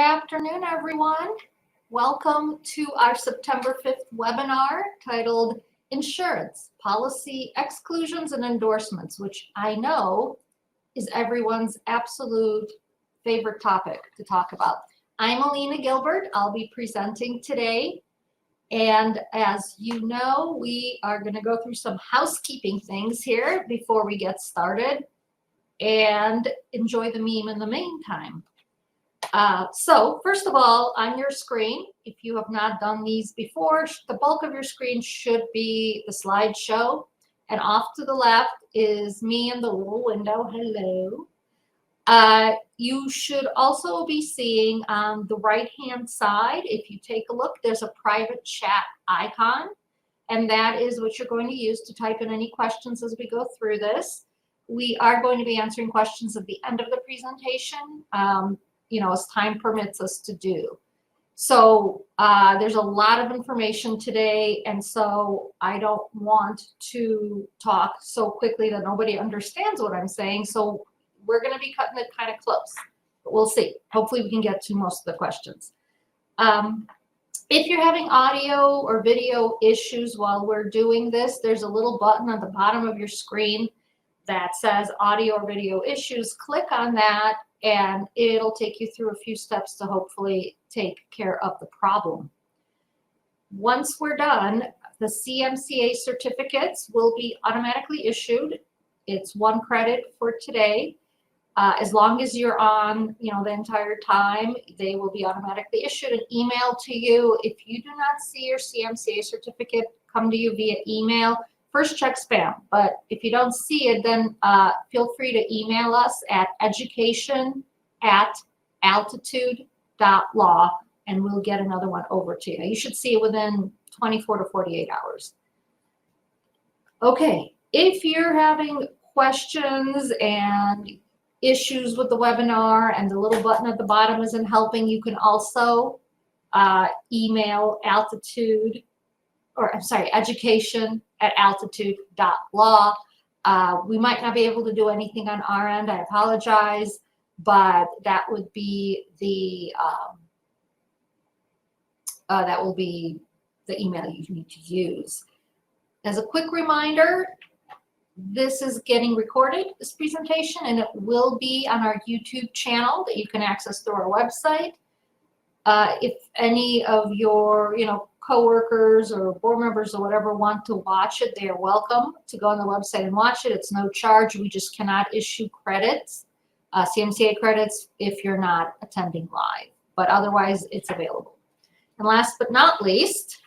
afternoon, everyone. Welcome to our September 5th webinar titled Insurance, Policy, Exclusions, and Endorsements, which I know is everyone's absolute favorite topic to talk about. I'm Alina Gilbert. I'll be presenting today. And as you know, we are going to go through some housekeeping things here before we get started and enjoy the meme in the meantime. So first of all, on your screen, if you have not done these before, the bulk of your screen should be the slideshow. And off to the left is me in the little window. Hello. You should also be seeing on the right-hand side, if you take a look, there's a private chat icon. And that is what you're going to use to type in any questions as we go through this. We are going to be answering questions at the end of the presentation. As time permits us to do. So there's a lot of information today, and so I don't want to talk so quickly that nobody understands what I'm saying. So we're going to be cutting it kind of close, but we'll see. Hopefully we can get to most of the questions. If you're having audio or video issues while we're doing this, there's a little button at the bottom of your screen that says audio or video issues. Click on that and it'll take you through a few steps to hopefully take care of the problem. Once we're done, the CMCA certificates will be automatically issued. It's 1 credit for today. As long as you're on, the entire time, they will be automatically issued and emailed to you. If you do not see your CMCA certificate come to you via email, first check spam, but if you don't see it, then feel free to email us at education@altitude.law and we'll get another one over to you. You should see it within 24 to 48 hours. Okay, if you're having questions and issues with the webinar and the little button at the bottom isn't helping, you can also email education@altitude.law. We might not be able to do anything on our end. I apologize, but that would be the email you need to use. As a quick reminder, this is getting recorded, this presentation, and it will be on our YouTube channel that you can access through our website. If any of your, coworkers or board members or whatever want to watch it, they are welcome to go on the website and watch it. It's no charge. We just cannot issue credits, CMCA credits, if you're not attending live, but otherwise it's available. And last but not least,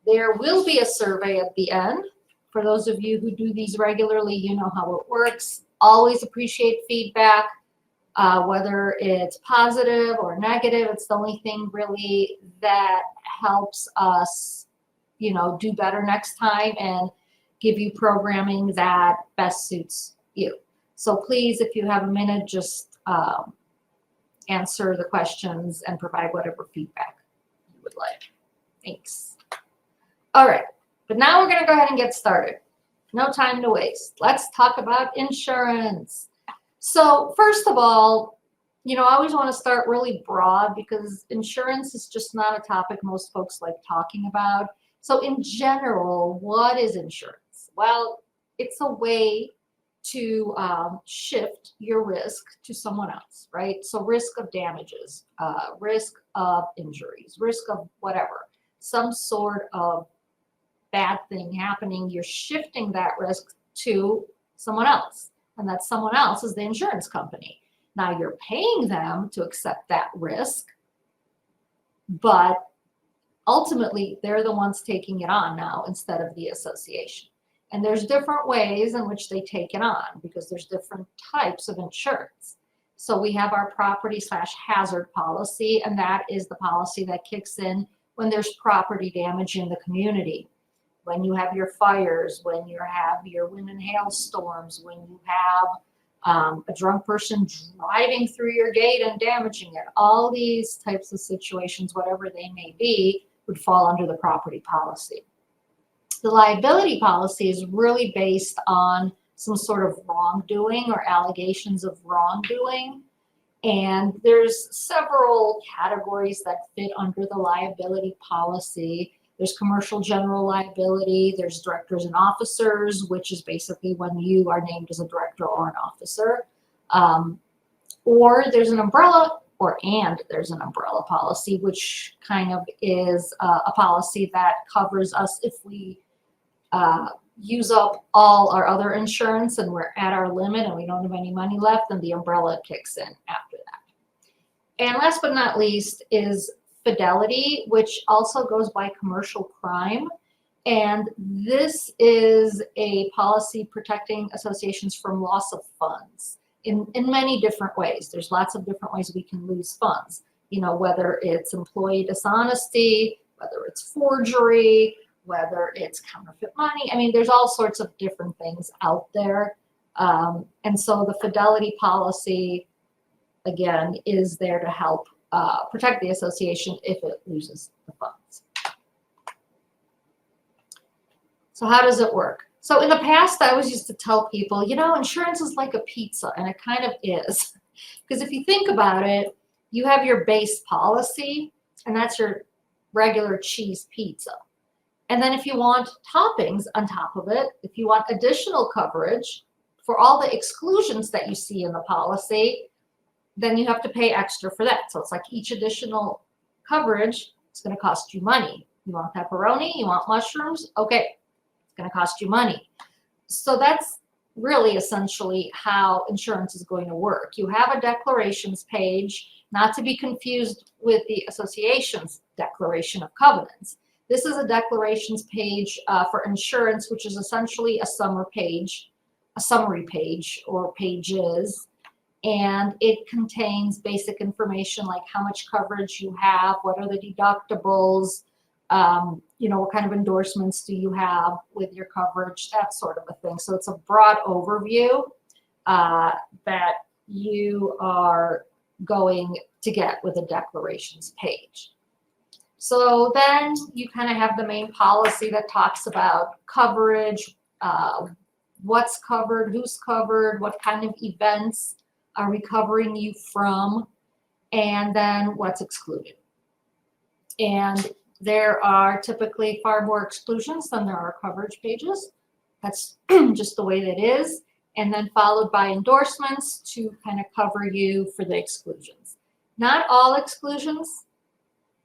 there will be a survey at the end. For those of you who do these regularly, you know how it works. Always appreciate feedback. Whether it's positive or negative, it's the only thing really that helps us, do better next time and give you programming that best suits you. So please, if you have a minute, just answer the questions and provide whatever feedback you would like. Thanks. All right, but now we're going to go ahead and get started. No time to waste. Let's talk about insurance. So first of all, I always want to start really broad because insurance is just not a topic most folks like talking about. So in general, what is insurance? Well, it's a way to shift your risk to someone else, right? So risk of damages, risk of injuries, risk of whatever, some sort of bad thing happening, you're shifting that risk to someone else. And that someone else is the insurance company. Now you're paying them to accept that risk, but ultimately they're the ones taking it on now instead of the association. And there's different ways in which they take it on because there's different types of insurance. So we have our property/hazard policy, and that is the policy that kicks in when there's property damage in the community. When you have your fires, when you have your wind and hail storms, when you have a drunk person driving through your gate and damaging it, all these types of situations, whatever they may be, would fall under the property policy. The liability policy is really based on some sort of wrongdoing or allegations of wrongdoing. And there's several categories that fit under the liability policy. There's commercial general liability, there's directors and officers, which is basically when you are named as a director or an officer. Or there's an umbrella, there's an umbrella policy, which kind of is a policy that covers us if we use up all our other insurance and we're at our limit and we don't have any money left, then the umbrella kicks in after that. And last but not least is fidelity, which also goes by commercial crime. And this is a policy protecting associations from loss of funds in many different ways. There's lots of different ways we can lose funds, you know, whether it's employee dishonesty, whether it's forgery, whether it's counterfeit money. I mean, there's all sorts of different things out there. And so the fidelity policy, again, is there to help protect the association if it loses the funds. So how does it work? So in the past, I always used to tell people, you know, insurance is like a pizza, and it kind of is. Because if you think about it, you have your base policy, and that's your regular cheese pizza. And then if you want toppings on top of it, if you want additional coverage for all the exclusions that you see in the policy, then you have to pay extra for that. So it's like each additional coverage is going to cost you money. You want pepperoni, you want mushrooms, okay, it's going to cost you money. So that's really essentially how insurance is going to work. You have a declarations page, not to be confused with the association's declaration of covenants. This is a declarations page for insurance, which is essentially a summary page or pages. And it contains basic information like how much coverage you have, what are the deductibles, you know, what kind of endorsements do you have with your coverage, that sort of a thing. So it's a broad overview that you are going to get with a declarations page. So then you kind of have the main policy that talks about coverage, what's covered, who's covered, what kind of events are we covering you from, and then what's excluded. And there are typically far more exclusions than there are coverage pages. That's just the way that is. And then followed by endorsements to kind of cover you for the exclusions. Not all exclusions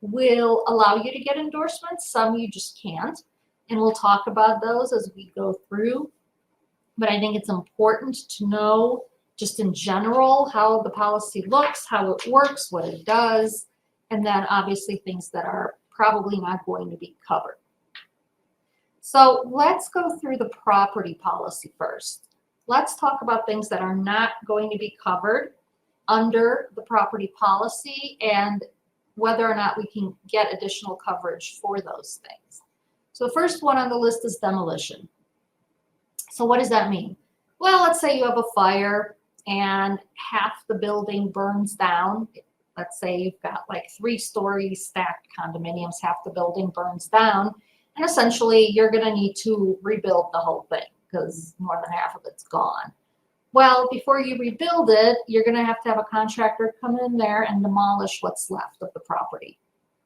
will allow you to get endorsements. Some you just can't. And we'll talk about those as we go through. But I think it's important to know just in general how the policy looks, how it works, what it does, and then obviously things that are probably not going to be covered. So let's go through the property policy first. Let's talk about things that are not going to be covered under the property policy and whether or not we can get additional coverage for those things. So the first one on the list is demolition. So what does that mean? Well, let's say you have a fire and half the building burns down. Let's say you've got like 3-story stacked condominiums, half the building burns down, and essentially you're going to need to rebuild the whole thing because more than half of it's gone. Well, before you rebuild it, you're going to have a contractor come in there and demolish what's left of the property.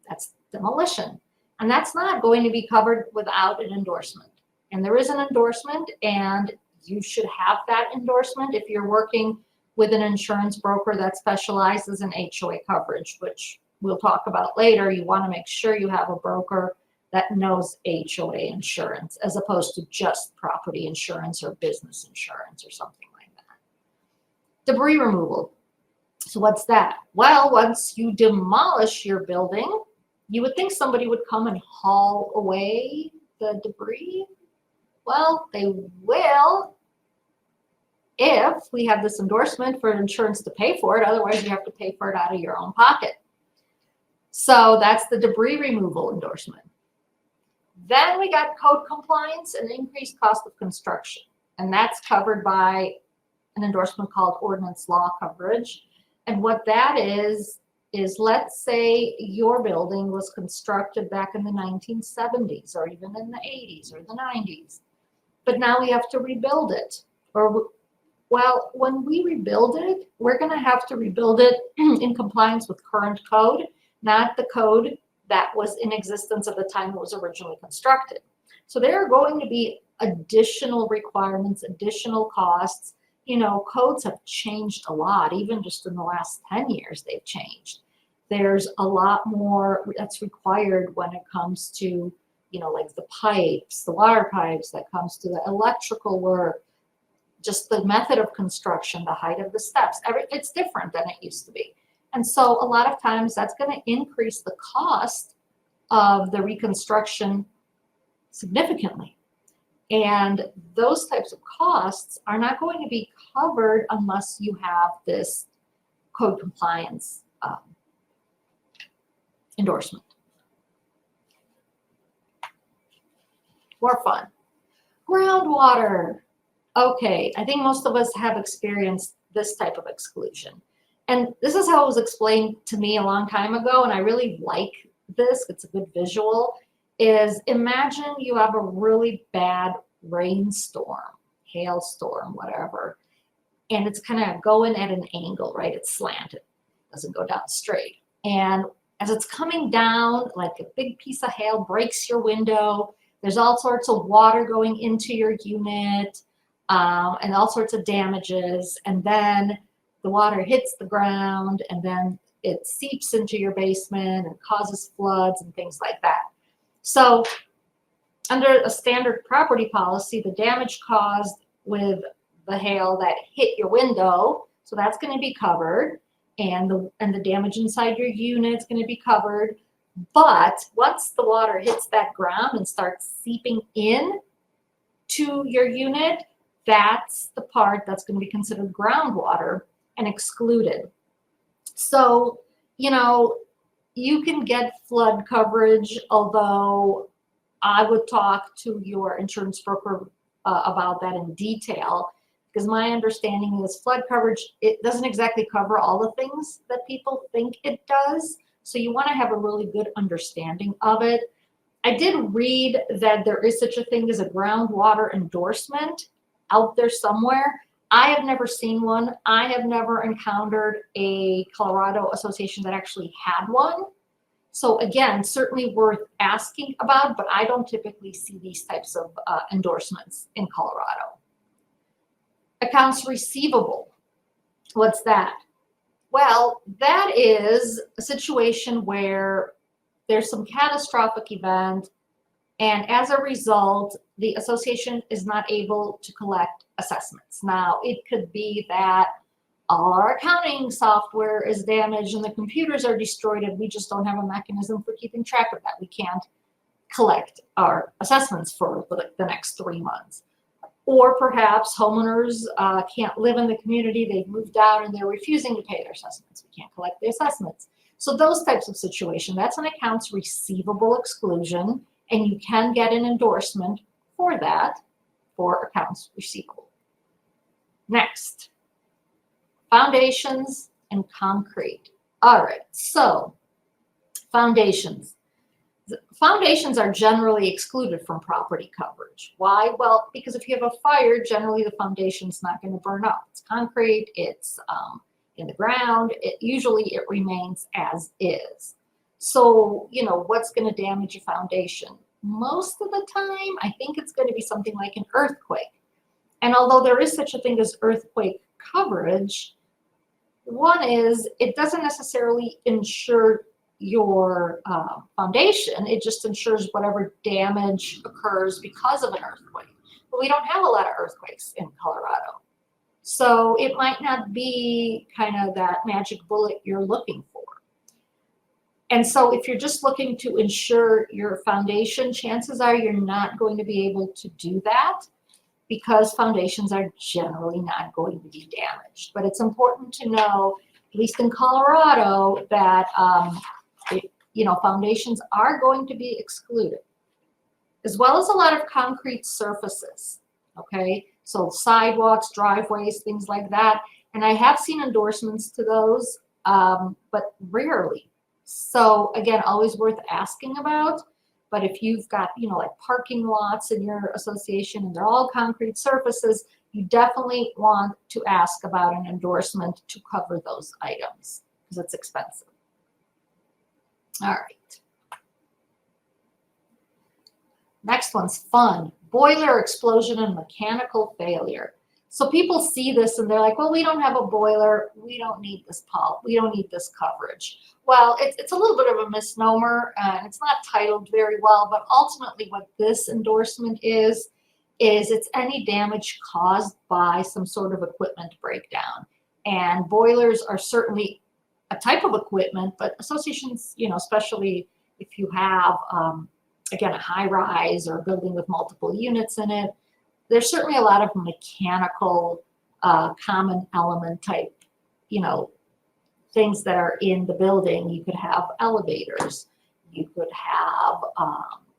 That's demolition. And that's not going to be covered without an endorsement. And there is an endorsement, and you should have that endorsement if you're working with an insurance broker that specializes in HOA coverage, which we'll talk about later. You want to make sure you have a broker that knows HOA insurance as opposed to just property insurance or business insurance or something like that. Debris removal. So what's that? Well, once you demolish your building, you would think somebody would come and haul away the debris. Well, they will if we have this endorsement for insurance to pay for it. Otherwise, you have to pay for it out of your own pocket. So that's the debris removal endorsement. Then we got code compliance and increased cost of construction. And that's covered by an endorsement called ordinance law coverage. And what that is let's say your building was constructed back in the 1970s or even in the 80s or the 90s. But now we have to rebuild it, or Well, when we rebuild it, we're going to have to rebuild it in compliance with current code, not the code that was in existence at the time it was originally constructed. So there are going to be additional requirements, additional costs. You know, codes have changed a lot, even just in the last 10 years, they've changed. There's a lot more that's required when it comes to, you know, like the pipes, the water pipes, that comes to the electrical work, just the method of construction, the height of the steps, it's different than it used to be. And so a lot of times that's going to increase the cost of the reconstruction significantly. And those types of costs are not going to be covered unless you have this code compliance endorsement. More fun. Groundwater. Okay, I think most of us have experienced this type of exclusion. And this is how it was explained to me a long time ago, and I really like this, it's a good visual, is imagine you have a really bad rainstorm, hailstorm, whatever, and it's kind of going at an angle, right? It's slanted, doesn't go down straight. And as it's coming down, like a big piece of hail breaks your window, there's all sorts of water going into your unit, and all sorts of damages, and then the water hits the ground, and then it seeps into your basement and causes floods and things like that. So under a standard property policy, the damage caused with the hail that hit your window, so that's going to be covered, and the damage inside your unit is going to be covered. But once the water hits that ground and starts seeping in to your unit, that's the part that's going to be considered groundwater and excluded. So, you know, you can get flood coverage, although I would talk to your insurance broker about that in detail, because my understanding is flood coverage, it doesn't exactly cover all the things that people think it does. So you want to have a really good understanding of it. I did read that there is such a thing as a groundwater endorsement out there somewhere. I have never seen one. I have never encountered a Colorado association that actually had one. So again, certainly worth asking about, but I don't typically see these types of endorsements in Colorado. Accounts receivable. What's that? Well, that is a situation where there's some catastrophic event, and as a result, the association is not able to collect assessments. Now, it could be that all our accounting software is damaged and the computers are destroyed and we just don't have a mechanism for keeping track of that. We can't collect our assessments for the next 3 months. Or perhaps homeowners can't live in the community, they've moved out and they're refusing to pay their assessments. We can't collect the assessments. So those types of situations, that's an accounts receivable exclusion, and you can get an endorsement for that, for accounts receivable. Next, foundations and concrete. All right, so foundations. Foundations are generally excluded from property coverage. Why? Well, because if you have a fire, generally the foundation's not going to burn up. It's concrete, it's in the ground, usually it remains as is. So, you know, what's going to damage a foundation? Most of the time, I think it's going to be something like an earthquake. And although there is such a thing as earthquake coverage, one is it doesn't necessarily insure your foundation, it just ensures whatever damage occurs because of an earthquake. But we don't have a lot of earthquakes in Colorado. So it might not be kind of that magic bullet you're looking for. And so if you're just looking to insure your foundation, chances are you're not going to be able to do that because foundations are generally not going to be damaged. But it's important to know, at least in Colorado, that you know, foundations are going to be excluded, as well as a lot of concrete surfaces, okay? So sidewalks, driveways, things like that. And I have seen endorsements to those, but rarely. So again, always worth asking about. But if you've got, you know, like parking lots in your association and they're all concrete surfaces, you definitely want to ask about an endorsement to cover those items because it's expensive. All right. Next one's fun. Boiler explosion and mechanical failure. So people see this and they're like, well, we don't have a boiler. We don't need this we don't need this coverage. Well, it's a little bit of a misnomer. It's not titled very well, but ultimately what this endorsement is it's any damage caused by some sort of equipment breakdown. And boilers are certainly a type of equipment, but associations, especially if you have, again, a high rise or a building with multiple units in it, there's certainly a lot of mechanical common element type, things that are in the building. You could have elevators, you could have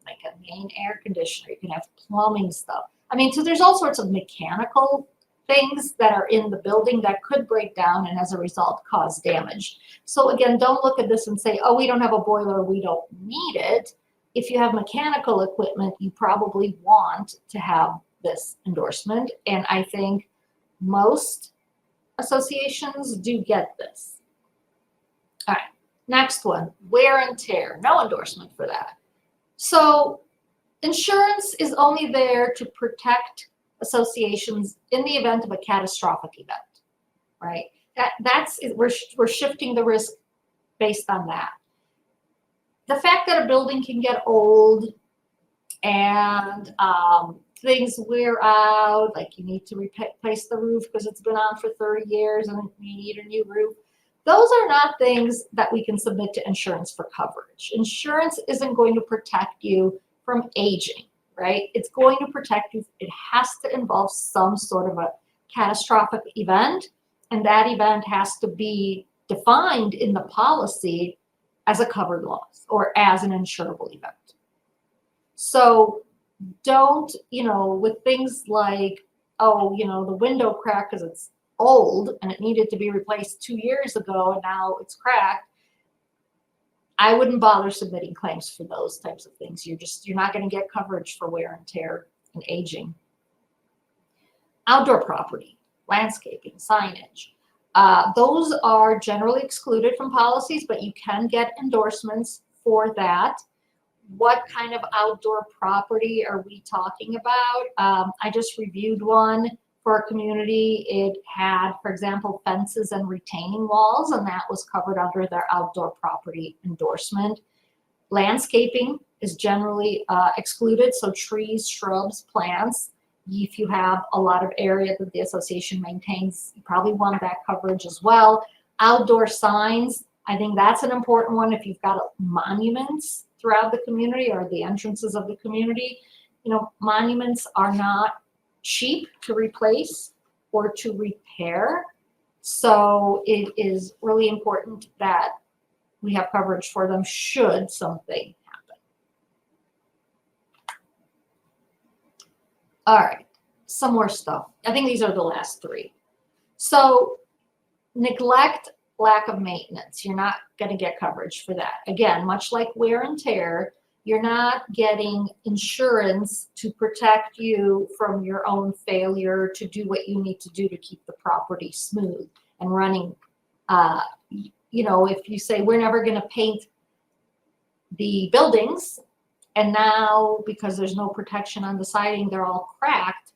like a main air conditioner, you can have plumbing stuff. I mean, so there's all sorts of mechanical things that are in the building that could break down and as a result cause damage. So again, don't look at this and say, oh, we don't have a boiler, we don't need it. If you have mechanical equipment, you probably want to have this endorsement. And I think most associations do get this. All right, next one, wear and tear. No endorsement for that. So insurance is only there to protect associations in the event of a catastrophic event, right? We're shifting the risk based on that. The fact that a building can get old and things wear out, like you need to replace the roof because it's been on for 30 years and you need a new roof. Those are not things that we can submit to insurance for coverage. Insurance isn't going to protect you from aging, right? It's going to protect you. It has to involve some sort of a catastrophic event, and that event has to be defined in the policy as a covered loss or as an insurable event. So don't, with things like, oh, the window cracked because it's old and it needed to be replaced 2 years ago and now it's cracked. I wouldn't bother submitting claims for those types of things. You're not going to get coverage for wear and tear and aging. Outdoor property, landscaping, signage. Those are generally excluded from policies, but you can get endorsements for that. What kind of outdoor property are we talking about? I just reviewed one for a community. It had, for example, fences and retaining walls, and that was covered under their outdoor property endorsement. Landscaping is generally excluded, so trees, shrubs, plants. If you have a lot of area that the association maintains, you probably want that coverage as well. Outdoor signs, I think that's an important one if you've got monuments throughout the community or the entrances of the community. Monuments are not cheap to replace or to repair. So it is really important that we have coverage for them should something happen. All right, some more stuff. I think these are the last three. So neglect, lack of maintenance. You're not going to get coverage for that. Again, much like wear and tear, you're not getting insurance to protect you from your own failure to do what you need to do to keep the property smooth and running. If you say we're never going to paint the buildings and now because there's no protection on the siding, they're all cracked,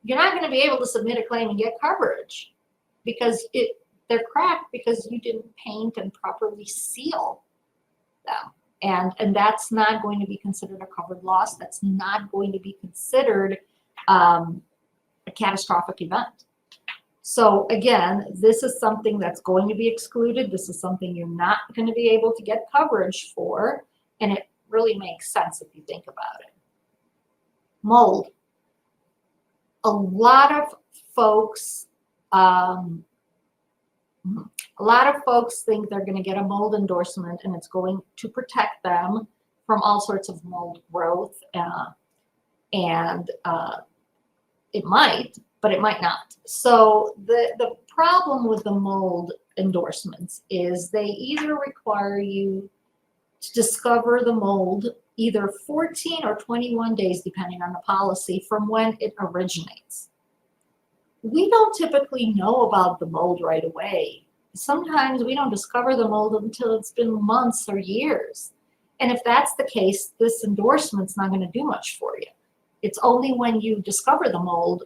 you're not going to be able to submit a claim and get coverage because they're cracked because you didn't paint and properly seal them. And that's not going to be considered a covered loss. That's not going to be considered a catastrophic event. So again, this is something that's going to be excluded. This is something you're not going to be able to get coverage for. And it really makes sense if you think about it. Mold. A lot of folks think they're going to get a mold endorsement and it's going to protect them from all sorts of mold growth. It might, but it might not. So the problem with the mold endorsements is they either require you to discover the mold either 14 or 21 days, depending on the policy, from when it originates. we don't typically know about the mold right away. Sometimes we don't discover the mold until it's been months or years. And if that's the case, this endorsement's not going to do much for you. It's only when you discover the mold,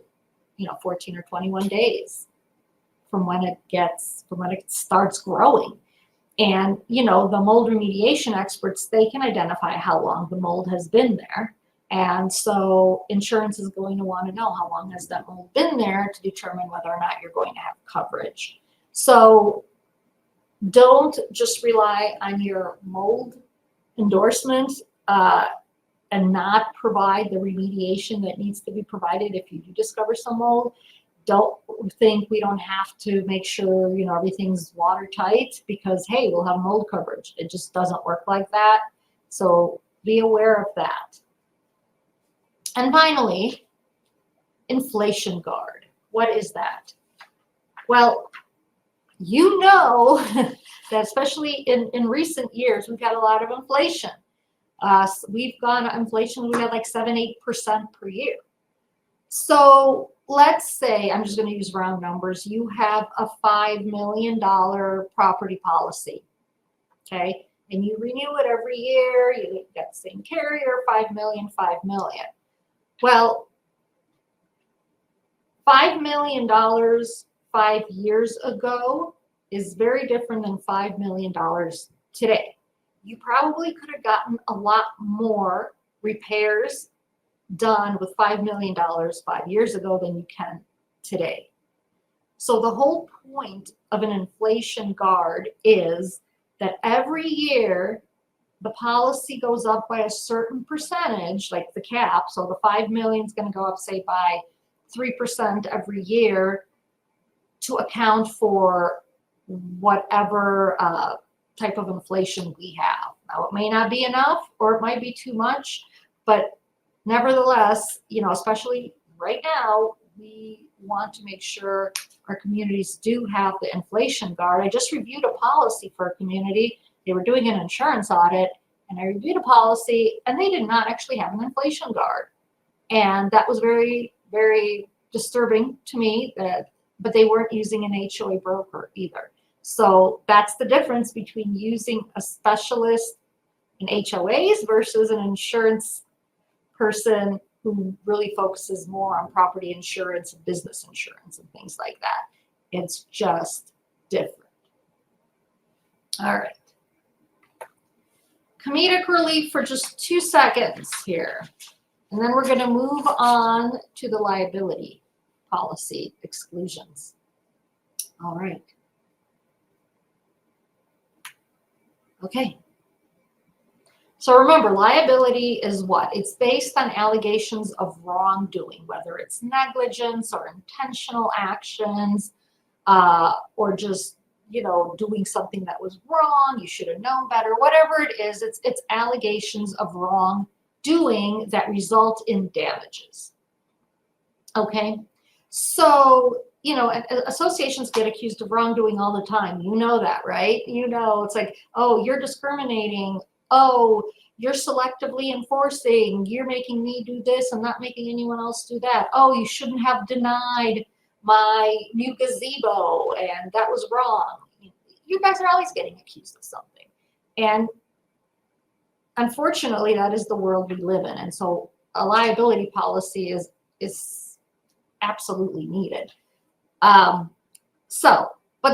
14 or 21 days from when it starts growing. And, the mold remediation experts, they can identify how long the mold has been there. And so insurance is going to want to know how long has that mold been there to determine whether or not you're going to have coverage. So don't just rely on your mold endorsement and not provide the remediation that needs to be provided if you do discover some mold. Don't think we don't have to make sure, everything's watertight because, hey, we'll have mold coverage. It just doesn't work like that. So be aware of that. And finally, inflation guard. What is that? Well, that especially in recent years, we've had a lot of inflation. We've had like 7-8% per year. So let's say, I'm just going to use round numbers, you have a $5 million property policy, okay? And you renew it every year, you get the same carrier, $5 million, $5 million. Well, $5 million 5 years ago is very different than $5 million today. You probably could have gotten a lot more repairs done with $5 million 5 years ago than you can today. So the whole point of an inflation guard is that every year the policy goes up by a certain percentage, like the cap. So the 5 million is going to go up, say, by 3% every year to account for whatever type of inflation we have. Now, it may not be enough or it might be too much, but nevertheless, especially right now, we want to make sure our communities do have the inflation guard. I just reviewed a policy for a community. They were doing an insurance audit, and I reviewed a policy, and they did not actually have an inflation guard. And that was very, very disturbing to me, but they weren't using an HOA broker either. So that's the difference between using a specialist in HOAs versus an insurance person who really focuses more on property insurance and business insurance and things like that. It's just different. All right. Comedic relief for just 2 seconds here. And then we're going to move on to the liability policy exclusions. All right. Okay. So remember, liability is what? It's based on allegations of wrongdoing, whether it's negligence or intentional actions, or just, doing something that was wrong, you should have known better, whatever it is, it's allegations of wrongdoing that result in damages. Okay? So, associations get accused of wrongdoing all the time. You know that, right? It's like, oh, you're discriminating. Oh, you're selectively enforcing. You're making me do this and not making anyone else do that. Oh, you shouldn't have denied my new gazebo, and that was wrong. You guys are always getting accused of something. And unfortunately, that is the world we live in. And so a liability policy is absolutely needed. But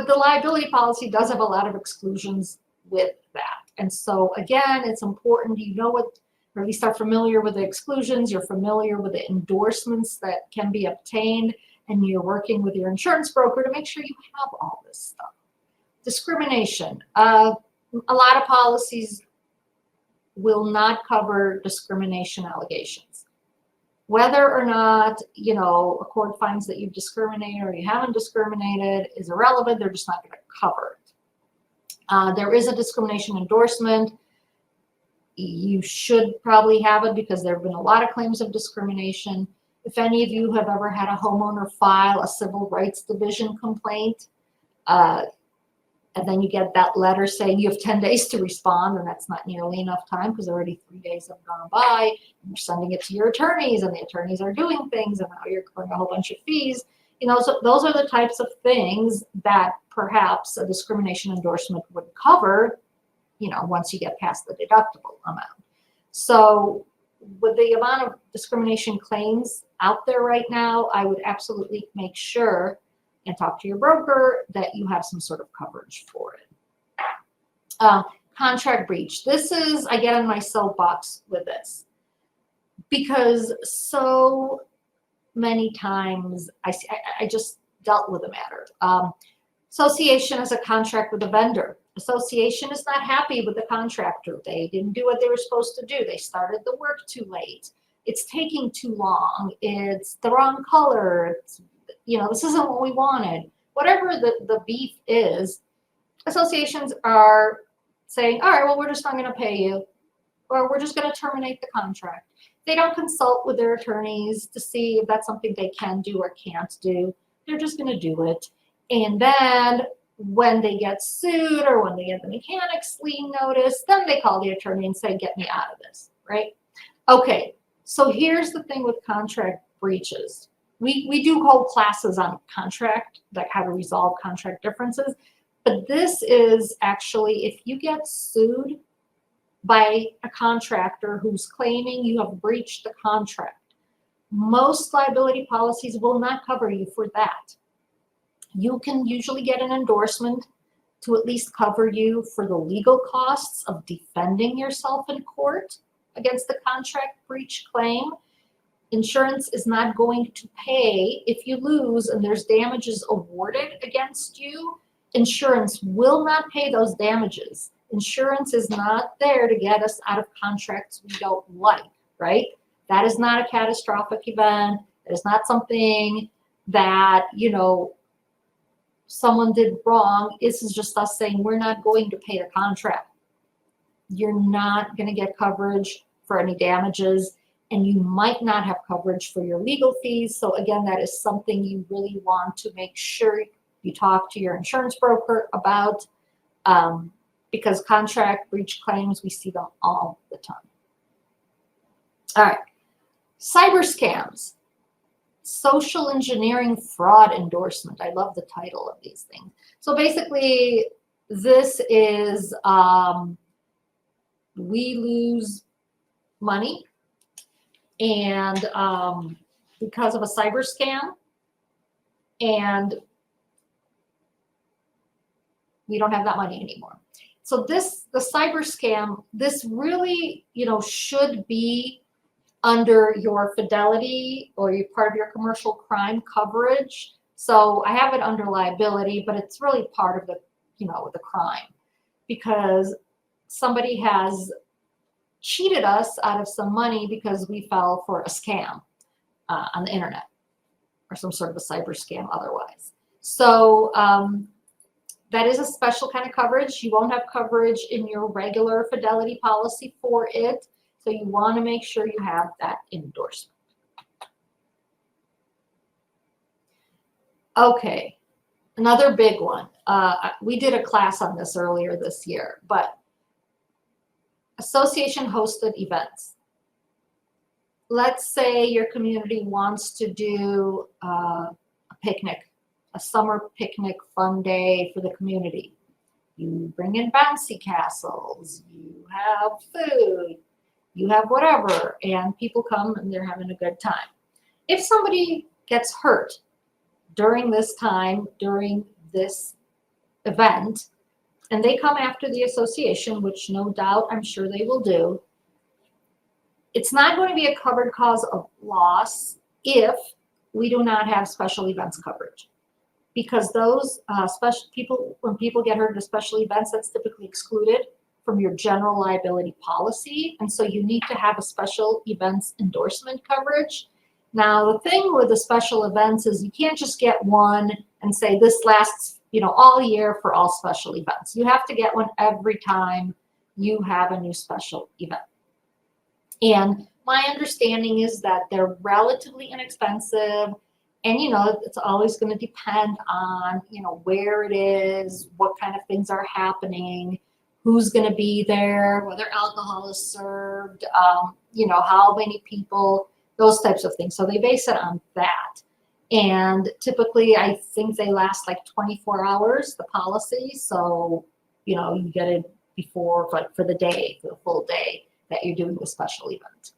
the liability policy does have a lot of exclusions with that. And so again, it's important you know what, or at least are familiar with the exclusions, you're familiar with the endorsements that can be obtained, and you're working with your insurance broker to make sure you have all this stuff. Discrimination. A lot of policies will not cover discrimination allegations. Whether or not, a court finds that you've discriminated or you haven't discriminated is irrelevant. They're just not going to cover it. There is a discrimination endorsement. You should probably have it because there have been a lot of claims of discrimination. If any of you have ever had a homeowner file a civil rights division complaint, and then you get that letter saying you have 10 days to respond, and that's not nearly enough time because already 3 days have gone by, and you're sending it to your attorneys, and the attorneys are doing things, and now you're incurring a whole bunch of fees. So those are the types of things that perhaps a discrimination endorsement would cover, once you get past the deductible amount. So with the amount of discrimination claims out there right now, I would absolutely make sure and talk to your broker that you have some sort of coverage for it. Contract breach. This is, I get on my soapbox with this because so many times I just dealt with the matter. Association has a contract with a vendor. Association is not happy with the contractor. They didn't do what they were supposed to do. They started the work too late. It's taking too long. It's the wrong color. It's, this isn't what we wanted. Whatever the beef is, associations are saying, all right, well, we're just not going to pay you, or we're just going to terminate the contract. They don't consult with their attorneys to see if that's something they can do or can't do. They're just going to do it. And then when they get sued or when they get the mechanics lien notice, then they call the attorney and say, get me out of this, right? Okay, so here's the thing with contract breaches. We do whole classes on contract, like how to resolve contract differences. But this is actually, if you get sued by a contractor who's claiming you have breached the contract, most liability policies will not cover you for that. You can usually get an endorsement to at least cover you for the legal costs of defending yourself in court against the contract breach claim. Insurance is not going to pay if you lose and there's damages awarded against you. Insurance will not pay those damages. Insurance is not there to get us out of contracts we don't like, right? That is not a catastrophic event. It is not something that, someone did wrong. This is just us saying we're not going to pay the contract. You're not going to get coverage for any damages, and you might not have coverage for your legal fees. So again, that is something you really want to make sure you talk to your insurance broker about, because contract breach claims, we see them all the time. All right, cyber scams, social engineering fraud endorsement. I love the title of these things. So basically, this is, we lose money and because of a cyber scam, and we don't have that money anymore. So the cyber scam, this really, should be under your fidelity or your part of your commercial crime coverage. So I have it under liability, but it's really part of the, the crime, because somebody has cheated us out of some money because we fell for a scam on the internet or some sort of a cyber scam otherwise. So that is a special kind of coverage. You won't have coverage in your regular fidelity policy for it. So you want to make sure you have that endorsement. Okay, another big one. We did a class on this earlier this year, but association hosted events. Let's say your community wants to do a picnic, a summer picnic fun day for the community. You bring in bouncy castles, you have food, you have whatever, and people come and they're having a good time. If somebody gets hurt during this time, during this event, and they come after the association, which no doubt I'm sure they will do, it's not going to be a covered cause of loss if we do not have special events coverage. Because those special people, when people get hurt at special events, that's typically excluded from your general liability policy. And so you need to have a special events endorsement coverage. Now, the thing with the special events is you can't just get one and say this lasts, all year for all special events. You have to get one every time you have a new special event. And my understanding is that they're relatively inexpensive. And, it's always going to depend on, where it is, what kind of things are happening, who's going to be there, whether alcohol is served, how many people, those types of things. So they base it on that. And typically, I think they last like 24 hours, the policy. So, you know, you get it before, but for the day, for the full day that you're doing the special event.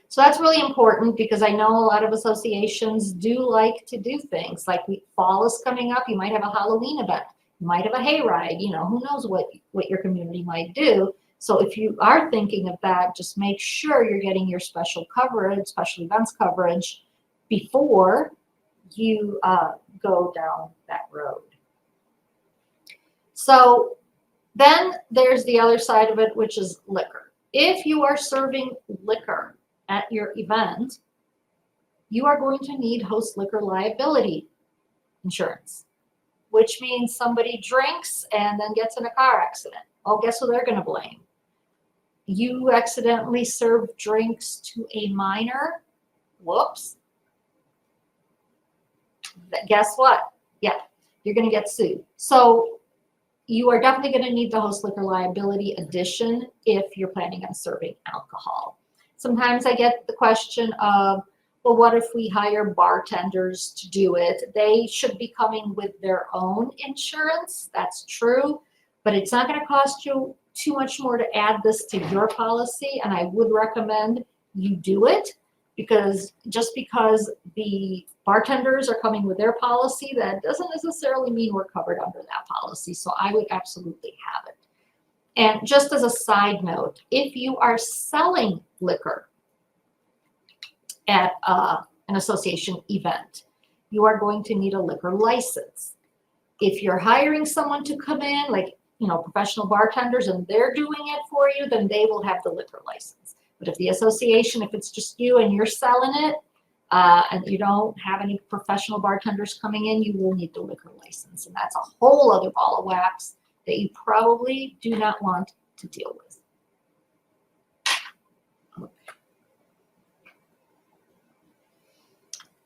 So that's really important because I know a lot of associations do like to do things like fall is coming up. You might have a Halloween event. You might have a hayride. You know, who knows what your community might do. So if you are thinking of that, just make sure you're getting your special coverage, special events coverage before you go down that road. So then there's the other side of it, which is liquor. If you are serving liquor at your event, you are going to need host liquor liability insurance, which means somebody drinks and then gets in a car accident. Oh, guess who they're going to blame? You accidentally served drinks to a minor. Whoops. Guess what? Yeah, you're going to get sued. So you are definitely going to need the host liquor liability addition if you're planning on serving alcohol. Sometimes I get the question of, well, what if we hire bartenders to do it? They should be coming with their own insurance. That's true, but it's not going to cost you too much more to add this to your policy. And I would recommend you do it, because just because the bartenders are coming with their policy, that doesn't necessarily mean we're covered under that policy. So I would absolutely have it. And just as a side note, if you are selling liquor at an association event, you are going to need a liquor license. If you're hiring someone to come in, like, you know, professional bartenders, and they're doing it for you, then they will have the liquor license. But if the association, if it's just you and you're selling it, and you don't have any professional bartenders coming in, you will need the liquor license. And that's a whole other ball of wax that you probably do not want to deal with.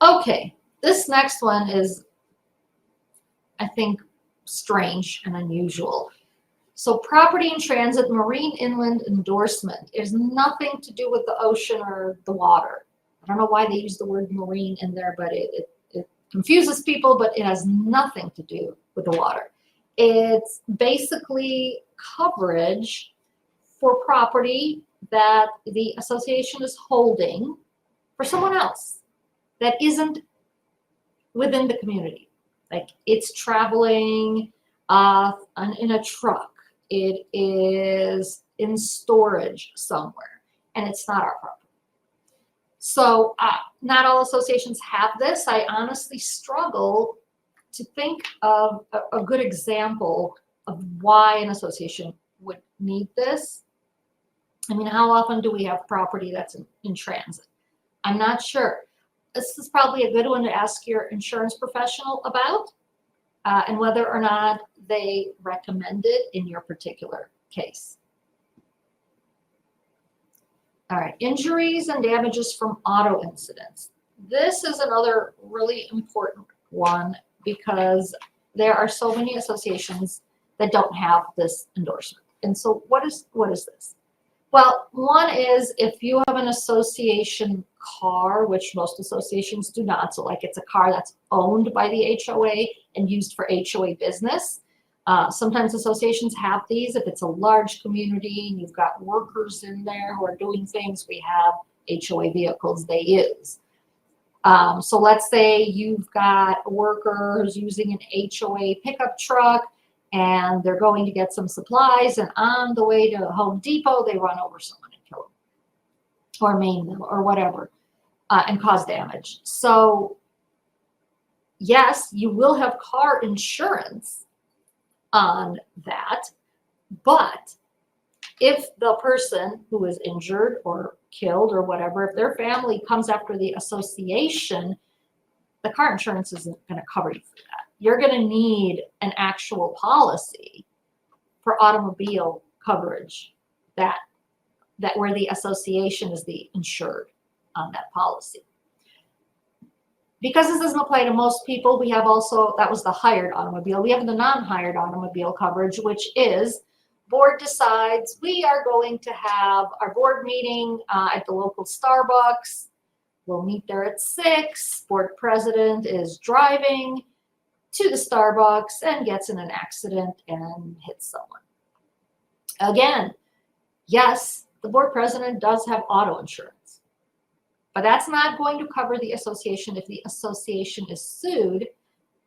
Okay, this next one is, I think, strange and unusual. So property in transit, marine inland endorsement is nothing to do with the ocean or the water. I don't know why they use the word marine in there, but it confuses people, but it has nothing to do with the water. It's basically coverage for property that the association is holding for someone else that isn't within the community. Like, it's traveling in a truck. It is in storage somewhere, and it's not our property. So not all associations have this. I honestly struggle to think of a good example of why an association would need this. I mean, how often do we have property that's in transit? I'm not sure. This is probably a good one to ask your insurance professional about, and whether or not they recommend it in your particular case. All right, injuries and damages from auto incidents. This is another really important one because there are so many associations that don't have this endorsement. And so what is this? Well, one is if you have an association car, which most associations do not, so like it's a car that's owned by the HOA and used for HOA business. Sometimes associations have these. If it's a large community and you've got workers in there who are doing things, we have HOA vehicles they use. So let's say you've got a worker who's using an HOA pickup truck, and they're going to get some supplies, and on the way to Home Depot, they run over someone and kill them, or maim them, or whatever, and cause damage. So yes, you will have car insurance on that, but if the person who is injured or killed or whatever, if their family comes after the association, the car insurance isn't going to cover you for that. You're going to need an actual policy for automobile coverage that where the association is the insured on that policy. Because this doesn't apply to most people, we have also, that was the hired automobile. We have the non-hired automobile coverage, which is board decides we are going to have our board meeting at the local Starbucks. We'll meet there at 6. Board president is driving to the Starbucks and gets in an accident and hits someone. Again, yes, the board president does have auto insurance, but that's not going to cover the association if the association is sued,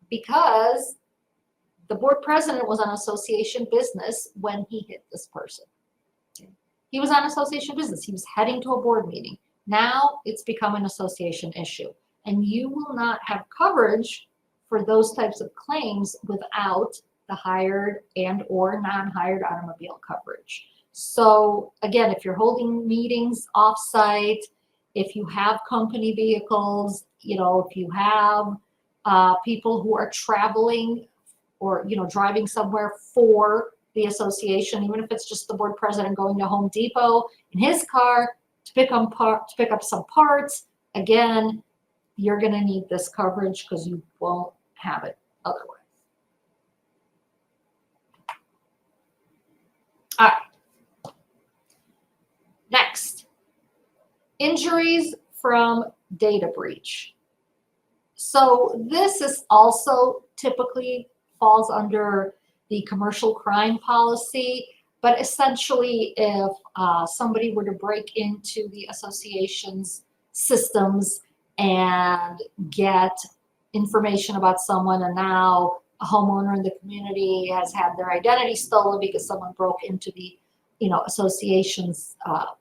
because the board president was on association business when he hit this person. He was on association business. He was heading to a board meeting. Now it's become an association issue, and you will not have coverage for those types of claims without the hired and or non-hired automobile coverage. So again, if you're holding meetings off-site, if you have company vehicles, if you have people who are traveling or driving somewhere for the association, even if it's just the board president going to Home Depot in his car to pick up some parts, again, you're going to need this coverage because you won't have it otherwise. All right. Next, injuries from data breach. So this is also typically falls under the commercial crime policy, but essentially if somebody were to break into the association's systems and get information about someone, and now a homeowner in the community has had their identity stolen because someone broke into the association's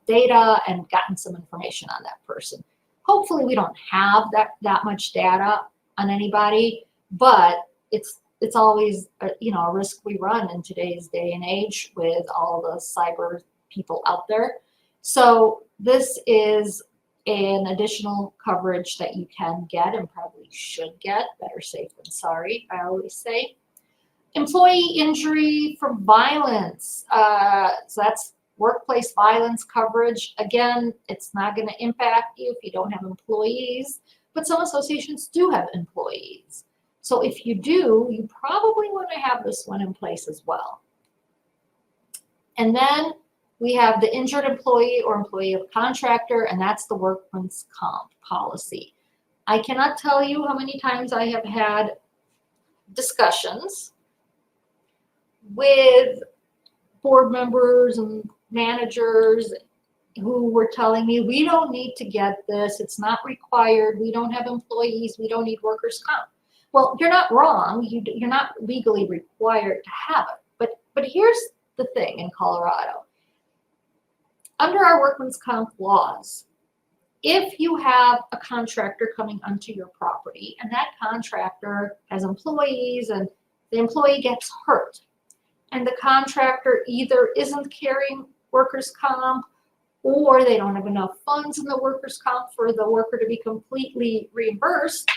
data and gotten some information on that person. Hopefully we don't have that much data on anybody, but it's always a risk we run in today's day and age with all the cyber people out there. So this is an additional coverage that you can get and probably should get. Better safe than sorry, I always say. Employee injury from violence. So that's workplace violence coverage. Again, it's not going to impact you if you don't have employees, but some associations do have employees. So if you do, you probably want to have this one in place as well. And then we have the injured employee or employee of contractor, and that's the workman's comp policy. I cannot tell you how many times I have had discussions with board members and managers who were telling me, we don't need to get this, it's not required, we don't have employees, we don't need workers' comp. Well, you're not wrong, you're not legally required to have it. But here's the thing in Colorado. Under our workman's comp laws, if you have a contractor coming onto your property and that contractor has employees and the employee gets hurt and the contractor either isn't carrying workers' comp or they don't have enough funds in the workers' comp for the worker to be completely reimbursed,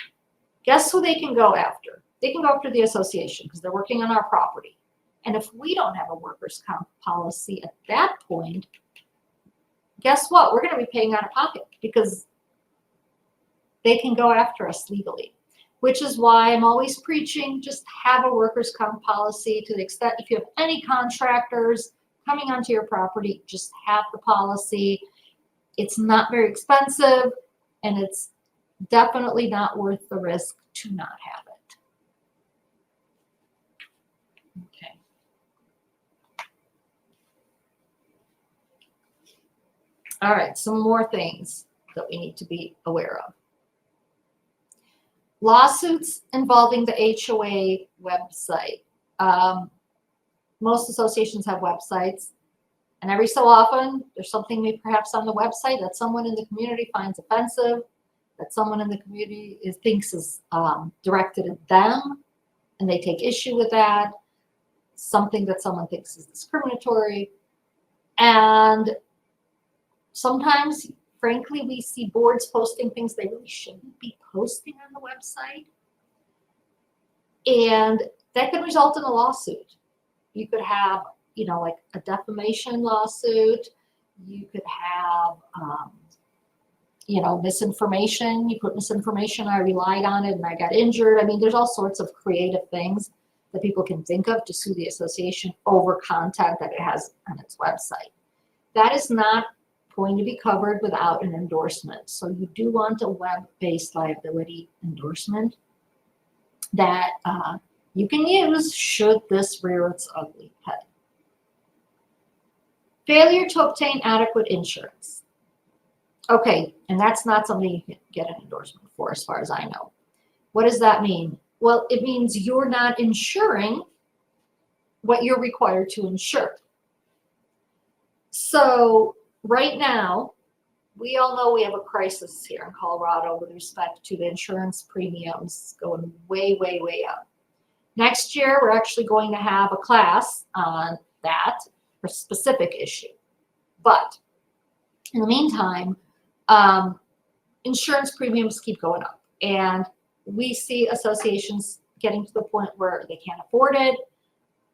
guess who they can go after? They can go after the association because they're working on our property. And if we don't have a workers' comp policy at that point, guess what? We're going to be paying out of pocket because they can go after us legally, which is why I'm always preaching, just have a workers' comp policy to the extent if you have any contractors coming onto your property, just have the policy. It's not very expensive and it's definitely not worth the risk to not have it. Okay. All right, some more things that we need to be aware of. Lawsuits involving the HOA website. Most associations have websites, and every so often there's something perhaps on the website that someone in the community finds offensive, that someone in the community thinks is directed at them, and they take issue with that, something that someone thinks is discriminatory. And sometimes, frankly, we see boards posting things they really shouldn't be posting on the website. And that could result in a lawsuit. You could have, like a defamation lawsuit. You could have, misinformation. You put misinformation, I relied on it and I got injured. I mean, there's all sorts of creative things that people can think of to sue the association over content that it has on its website. That is not going to be covered without an endorsement. So you do want a web-based liability endorsement that you can use should this rear its ugly head. Failure to obtain adequate insurance. Okay, and that's not something you can get an endorsement for as far as I know. What does that mean? Well, it means you're not insuring what you're required to insure. So right now, we all know we have a crisis here in Colorado with respect to the insurance premiums going way, way, way up. Next year, we're actually going to have a class on that for a specific issue. But in the meantime, insurance premiums keep going up. And we see associations getting to the point where they can't afford it.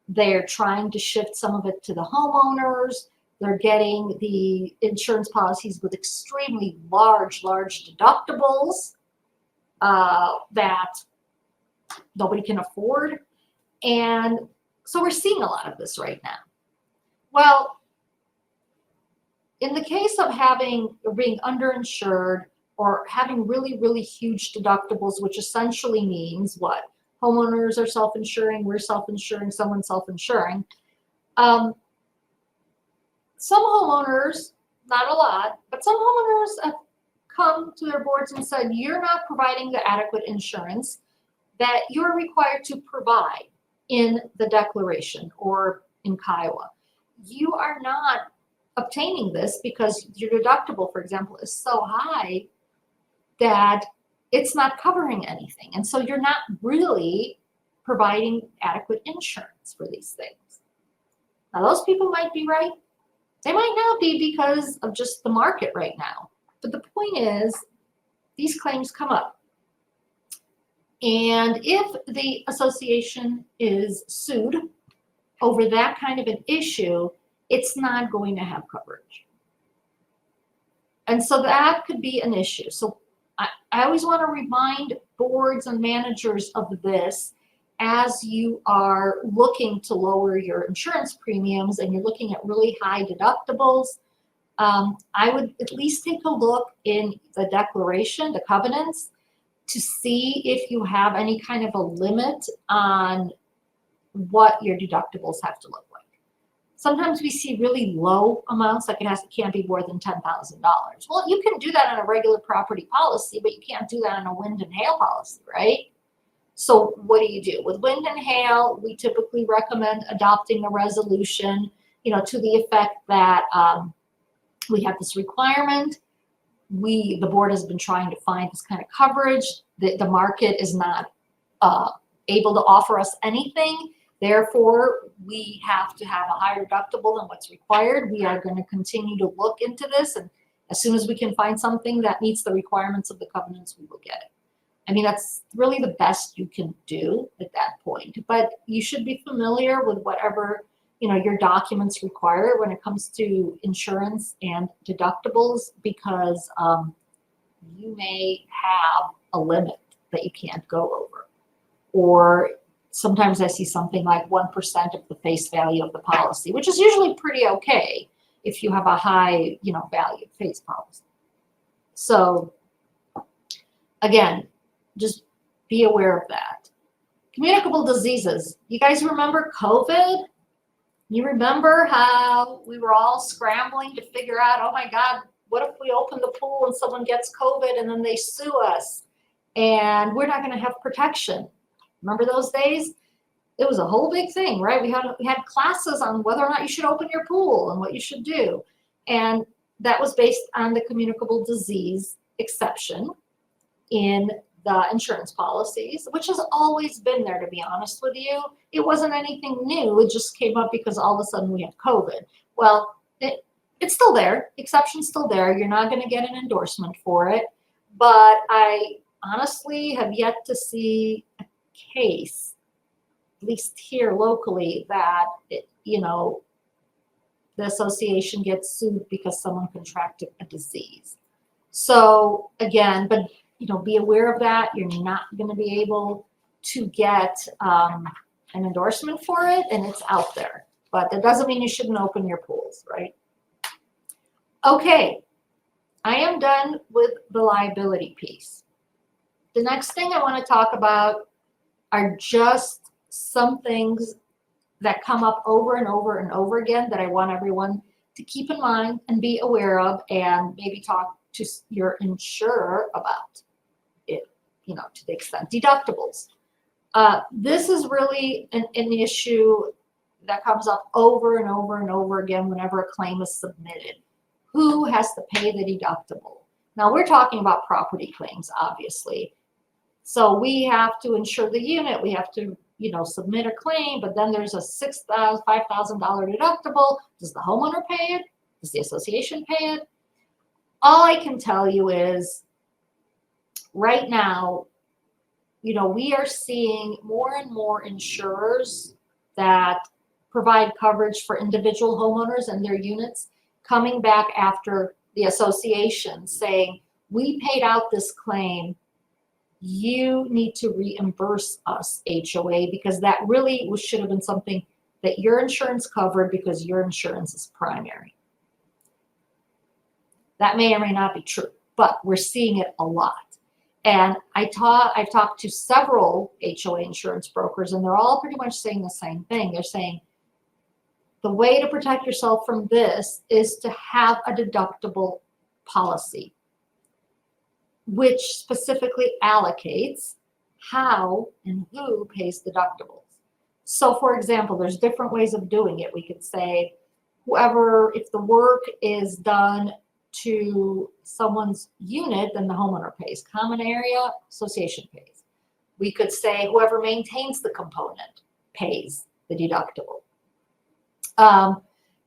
They're trying to shift some of it to the homeowners. They're getting the insurance policies with extremely large deductibles that nobody can afford. And so we're seeing a lot of this right now. Well, in the case of being underinsured or having really, really huge deductibles, which essentially means what? Homeowners are self-insuring, we're self-insuring, someone's self-insuring. Some homeowners, not a lot, but some homeowners have come to their boards and said, you're not providing the adequate insurance that you're required to provide in the declaration or in Kiowa. You are not obtaining this because your deductible, for example, is so high that it's not covering anything. And so you're not really providing adequate insurance for these things. Now, those people might be right. They might not be because of just the market right now. But the point is, these claims come up. And if the association is sued over that kind of an issue, it's not going to have coverage. And so that could be an issue. So I always want to remind boards and managers of this as you are looking to lower your insurance premiums and you're looking at really high deductibles. I would at least take a look in the declaration, the covenants, to see if you have any kind of a limit on what your deductibles have to look like. Sometimes we see really low amounts, like it can't be more than $10,000. Well, you can do that on a regular property policy, but you can't do that on a wind and hail policy, right? So what do? With wind and hail, we typically recommend adopting a resolution, to the effect that we have this requirement. The board has been trying to find this kind of coverage. The market is not able to offer us anything. Therefore, we have to have a higher deductible than what's required. We are going to continue to look into this, and as soon as we can find something that meets the requirements of the covenants, we will get it. I mean, that's really the best you can do at that point. But you should be familiar with whatever your documents require when it comes to insurance and deductibles, because you may have a limit that you can't go over. Or sometimes I see something like 1% of the face value of the policy, which is usually pretty okay if you have a high, valued face policy. So again, just be aware of that. Communicable diseases. You guys remember COVID? You remember how we were all scrambling to figure out, oh my God, what if we open the pool and someone gets COVID and then they sue us and we're not going to have protection? Remember those days? It was a whole big thing, right? We had classes on whether or not you should open your pool and what you should do. And that was based on the communicable disease exception in the insurance policies, which has always been there, to be honest with you. It wasn't anything new. It just came up because all of a sudden we had COVID. Well, it's still there. Exception's still there. You're not going to get an endorsement for it. But I honestly have yet to see a case, at least here locally, that the association gets sued because someone contracted a disease. So again, but be aware of that. You're not going to be able to get an endorsement for it, and it's out there. But that doesn't mean you shouldn't open your pools, right? Okay, I am done with the liability piece. The next thing I want to talk about are just some things that come up over and over and over again that I want everyone to keep in mind and be aware of, and maybe talk to your insurer about it, you know, to the extent. Deductibles. This is really an issue that comes up over and over and over again whenever a claim is submitted. Who has to pay the deductible? Now we're talking about property claims, obviously. So we have to insure the unit, we have to, you know, submit a claim, but then there's a $6,000, $5,000 deductible. Does the homeowner pay it? Does the association pay it? All I can tell you is right now, you know, we are seeing more and more insurers that provide coverage for individual homeowners and their units coming back after the association saying, we paid out this claim, you need to reimburse us, HOA, because that really should have been something that your insurance covered because your insurance is primary. That may or may not be true, but we're seeing it a lot. And I've talked to several HOA insurance brokers, and they're all pretty much saying the same thing. They're saying the way to protect yourself from this is to have a deductible policy, which specifically allocates how and who pays deductibles. So for example, there's different ways of doing it. We could say whoever, if the work is done to someone's unit, then the homeowner pays. Common area, association pays. We could say whoever maintains the component pays the deductible.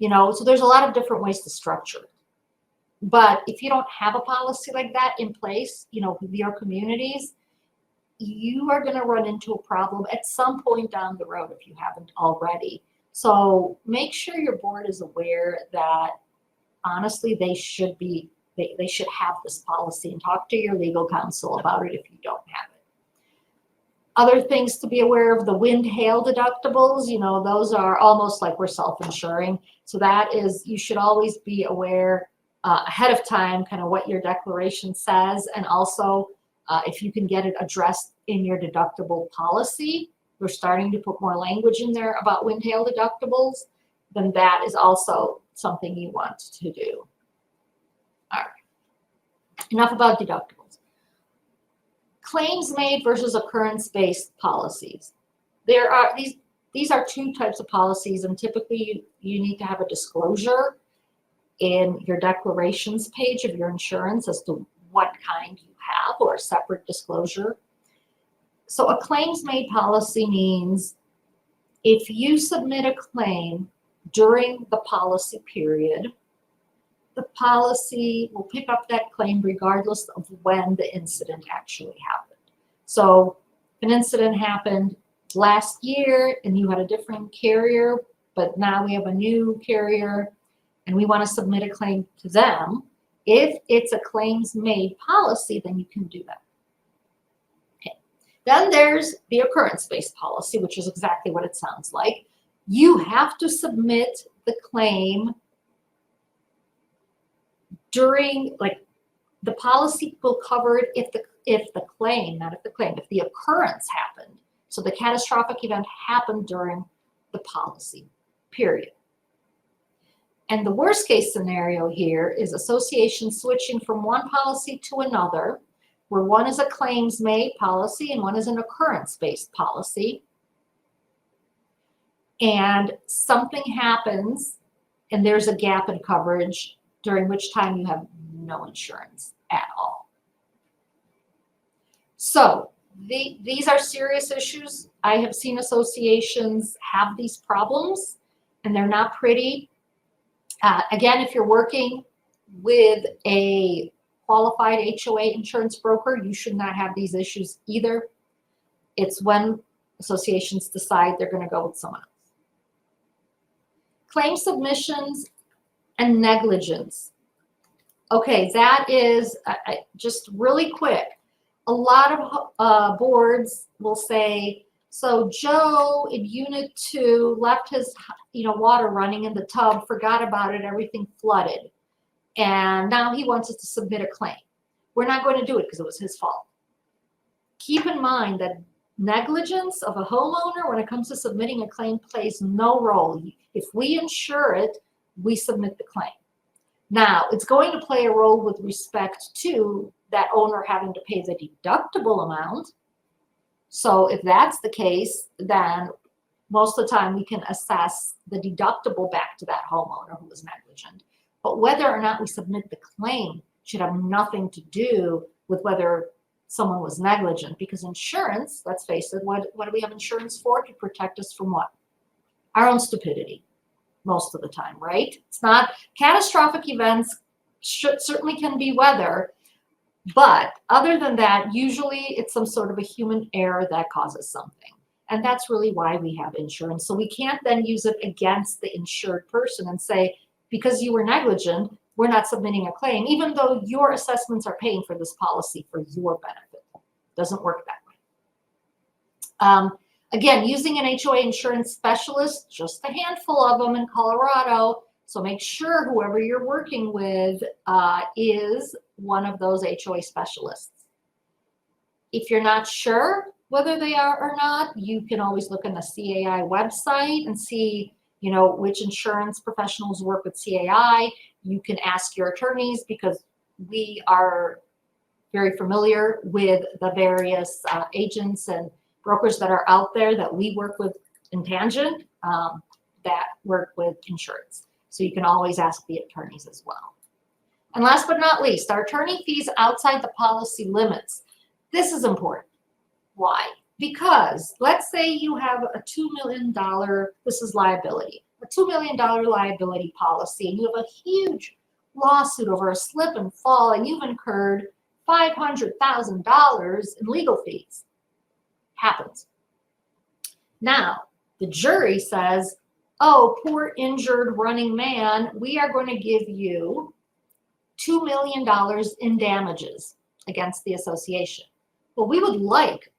You know, so there's a lot of different ways to structure it. But if you don't have a policy like that in place, you know, with your communities, you are going to run into a problem at some point down the road if you haven't already. So make sure your board is aware that honestly they should be, they should have this policy, and talk to your legal counsel about it if you don't have it. Other things to be aware of: the wind hail deductibles, you know, those are almost like we're self-insuring. So that is, you should always be aware ahead of time kind of what your declaration says, and also if you can get it addressed in your deductible policy. We're starting to put more language in there about wind hail deductibles, then that is also something you want to do. All right, enough about deductibles. Claims made versus occurrence-based policies. There are these are two types of policies, and typically you need to have a disclosure in your declarations page of your insurance as to what kind you have, or a separate disclosure. So a claims made policy means if you submit a claim during the policy period, the policy will pick up that claim regardless of when the incident actually happened. So if an incident happened last year and you had a different carrier, but now we have a new carrier and we want to submit a claim to them, if it's a claims made policy, then you can do that. Okay. Then there's the occurrence-based policy, which is exactly what it sounds like. You have to submit the claim during, like, the policy will cover it if the claim, not if the claim, if the occurrence happened. So the catastrophic event happened during the policy period. And the worst case scenario here is associations switching from one policy to another, where one is a claims made policy and one is an occurrence-based policy. And something happens and there's a gap in coverage, during which time you have no insurance at all. So these are serious issues. I have seen associations have these problems, and they're not pretty. Again, if you're working with a qualified HOA insurance broker, you should not have these issues either. It's when associations decide they're going to go with someone else. Claim submissions and negligence. Okay, that is just really quick. A lot of boards will say, so Joe in unit 2 left his water running in the tub, forgot about it, everything flooded. and now he wants us to submit a claim. We're not going to do it because it was his fault. Keep in mind that negligence of a homeowner when it comes to submitting a claim plays no role. If we insure it, we submit the claim. Now, it's going to play a role with respect to that owner having to pay the deductible amount. So if that's the case, then most of the time we can assess the deductible back to that homeowner who was negligent. But whether or not we submit the claim should have nothing to do with whether someone was negligent, because insurance, let's face it, what do we have insurance for? To protect us from what? Our own stupidity, most of the time, right? It's not catastrophic events, certainly can be weather, but other than that, usually it's some sort of a human error that causes something. And that's really why we have insurance. So we can't then use it against the insured person and say, because you were negligent, we're not submitting a claim, even though your assessments are paying for this policy for your benefit. Doesn't work that way. Again, using an HOA insurance specialist, just a handful of them in Colorado. So make sure whoever you're working with is one of those HOA specialists. If you're not sure whether they are or not, you can always look on the CAI website and see, you know, which insurance professionals work with CAI. You can ask your attorneys because we are very familiar with the various agents and brokers that are out there that we work with in tangent that work with insurance. So you can always ask the attorneys as well. And last but not least, our attorney fees outside the policy limits. This is important. Why? Because let's say you have a $2 million, this is liability, a $2 million liability policy, and you have a huge lawsuit over a slip and fall, and you've incurred $500,000 in legal fees. Happens. Now, the jury says, oh, poor injured running man, we are going to give you $2 million in damages against the association. Well, we would like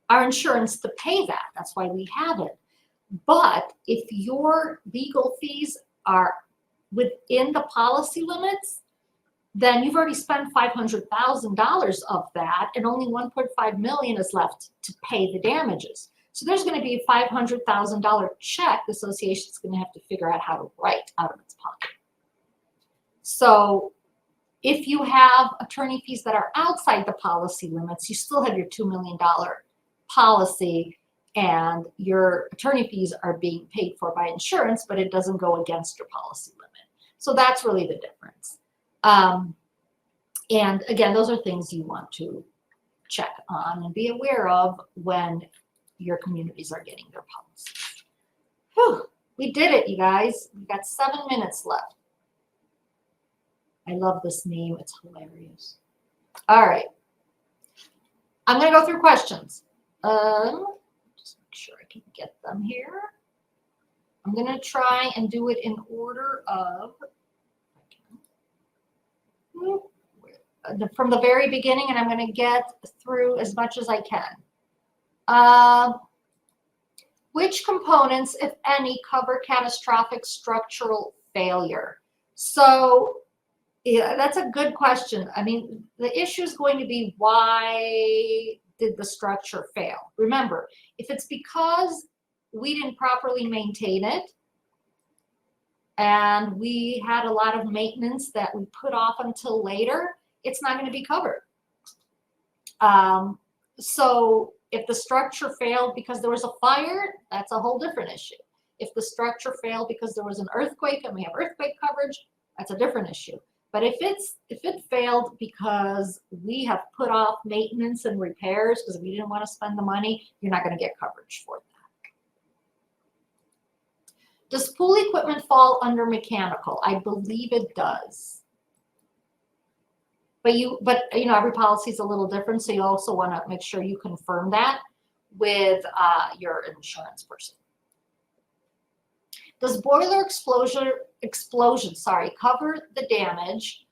our insurance to pay that. That's why we have it. But if your legal fees are within the policy limits, then you've already spent $500,000 of that, and only $1.5 million is left to pay the damages. So there's going to be a $500,000 check the association is going to have to figure out how to write out of its pocket. So if you have attorney fees that are outside the policy limits, you still have your $2 million policy, and your attorney fees are being paid for by insurance, but it doesn't go against your policy limit. So that's really the difference. And again, those are things you want to check on and be aware of when your communities are getting their policies. Whew, we did it, you guys. We've got 7 minutes left. I love this name. It's hilarious. All right. I'm going to go through questions. Just make sure I can get them here. I'm going to try and do it in order of from the very beginning, and I'm going to get through as much as I can. Which components, if any, cover catastrophic structural failure? So yeah, that's a good question. I mean, the issue is going to be, why did the structure fail? Remember, if it's because we didn't properly maintain it and we had a lot of maintenance that we put off until later, it's not going to be covered. So if the structure failed because there was a fire, that's a whole different issue. If the structure failed because there was an earthquake and we have earthquake coverage, that's a different issue. But if it failed because we have put off maintenance and repairs because we didn't want to spend the money, you're not going to get coverage for that. Does pool equipment fall under mechanical? I believe it does. But you know, every policy is a little different, so you also want to make sure you confirm that with your insurance person. Does boiler explosion cover the damage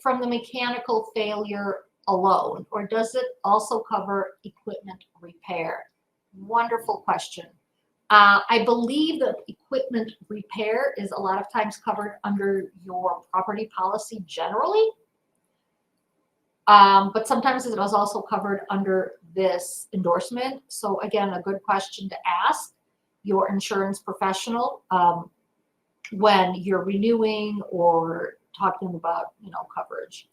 from the mechanical failure alone, or does it also cover equipment repair? Wonderful question. I believe that equipment repair is a lot of times covered under your property policy generally. But sometimes it was also covered under this endorsement. So again, a good question to ask your insurance professional when you're renewing or talking about, coverage.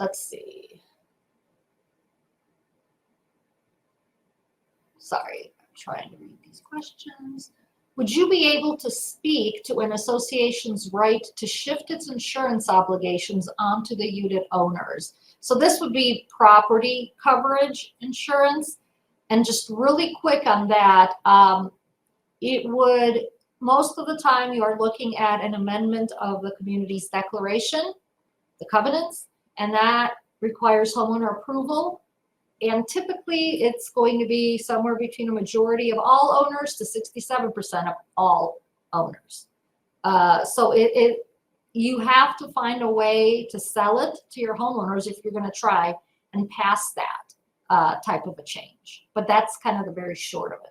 Let's see. Sorry, I'm trying to read these questions. Would you be able to speak to an association's right to shift its insurance obligations onto the unit owners? So this would be property coverage insurance. And just really quick on that, it would, most of the time you are looking at an amendment of the community's declaration, the covenants, and that requires homeowner approval. And typically it's going to be somewhere between a majority of all owners to 67% of all owners. So you have to find a way to sell it to your homeowners if you're going to try and pass that type of a change. But that's kind of the very short of it.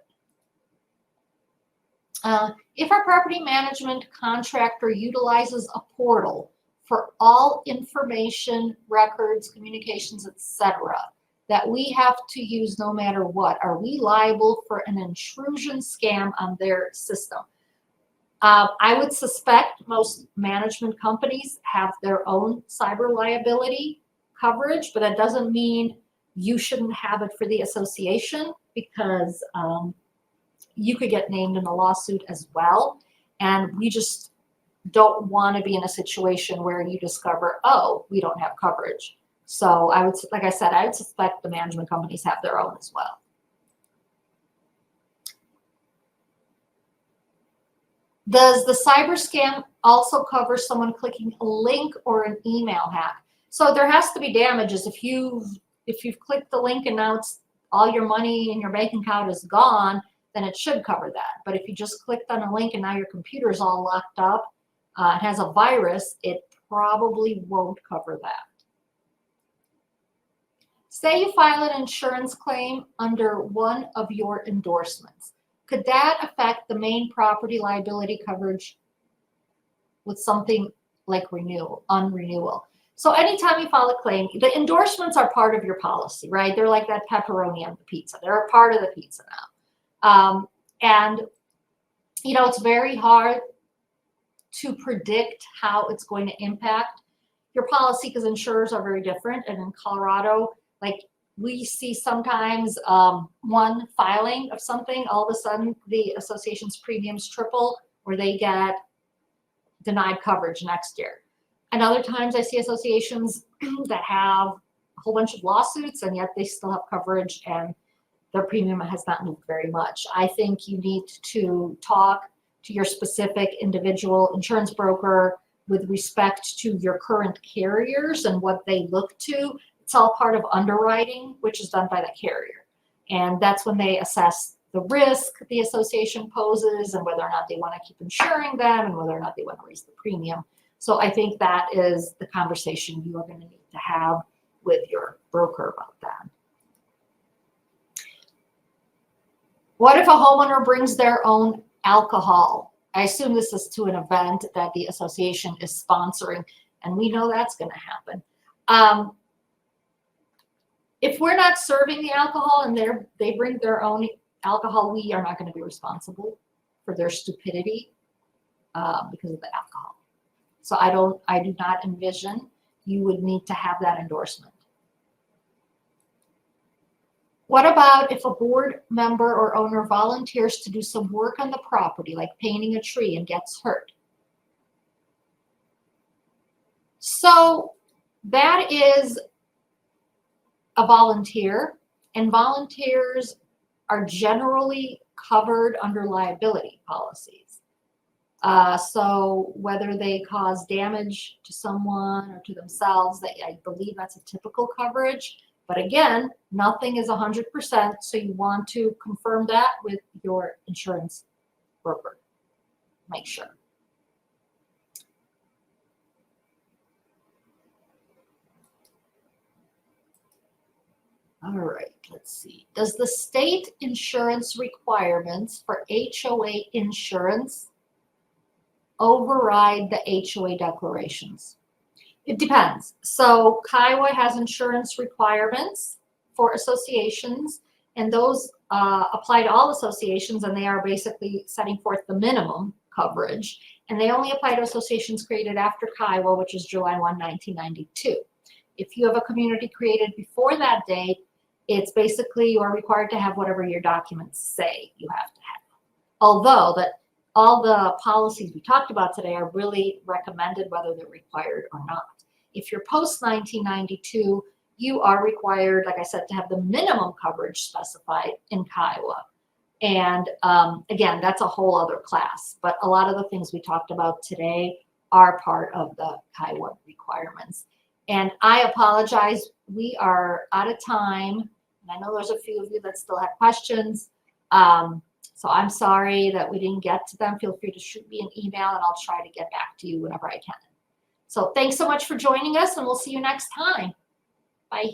If our property management contractor utilizes a portal for all information, records, communications, etc., that we have to use no matter what, are we liable for an intrusion scam on their system? I would suspect most management companies have their own cyber liability coverage, but that doesn't mean you shouldn't have it for the association, because you could get named in a lawsuit as well. And we just don't want to be in a situation where you discover, oh, we don't have coverage. So I would, like I said, I would suspect the management companies have their own as well. Does the cyber scam also cover someone clicking a link or an email hack? So there has to be damages. If you've clicked the link and now it's all your money in your bank account is gone, then it should cover that. But if you just clicked on a link and now your computer is all locked up, it has a virus, it probably won't cover that. Say you file an insurance claim under one of your endorsements. Could that affect the main property liability coverage with something like unrenewal? So anytime you file a claim, the endorsements are part of your policy, right? They're like that pepperoni on the pizza. They're a part of the pizza now. And, it's very hard to predict how it's going to impact your policy because insurers are very different. And in Colorado, like we see sometimes one filing of something, all of a sudden the association's premiums triple or they get denied coverage next year. And other times I see associations that have a whole bunch of lawsuits and yet they still have coverage and their premium has not moved very much. I think you need to talk to your specific individual insurance broker with respect to your current carriers and what they look to. It's all part of underwriting, which is done by the carrier. And that's when they assess the risk the association poses and whether or not they want to keep insuring them and whether or not they want to raise the premium. So I think that is the conversation you are going to need to have with your broker about that. What if a homeowner brings their own alcohol? I assume this is to an event that the association is sponsoring, and we know that's going to happen. If we're not serving the alcohol and they bring their own alcohol, we are not going to be responsible for their stupidity because of the alcohol. So I do not envision you would need to have that endorsement. What about if a board member or owner volunteers to do some work on the property, like painting a tree, and gets hurt? So that is a volunteer, and volunteers are generally covered under liability policies. So whether they cause damage to someone or to themselves, I believe that's a typical coverage. But again, nothing is 100%, so you want to confirm that with your insurance broker. Make sure. All right, let's see. Does the state insurance requirements for HOA insurance override the HOA declarations? It depends. So Kiowa has insurance requirements for associations, and those apply to all associations, and they are basically setting forth the minimum coverage. And they only apply to associations created after Kiowa, which is July 1, 1992. If you have a community created before that date, it's basically you are required to have whatever your documents say you have to have. Although that all the policies we talked about today are really recommended whether they're required or not. If you're post 1992, you are required, like I said, to have the minimum coverage specified in Kiowa. And again, that's a whole other class. But a lot of the things we talked about today are part of the Kiowa requirements. And I apologize, we are out of time. And I know there's a few of you that still have questions. So I'm sorry that we didn't get to them. Feel free to shoot me an email and I'll try to get back to you whenever I can. So thanks so much for joining us, and we'll see you next time. Bye.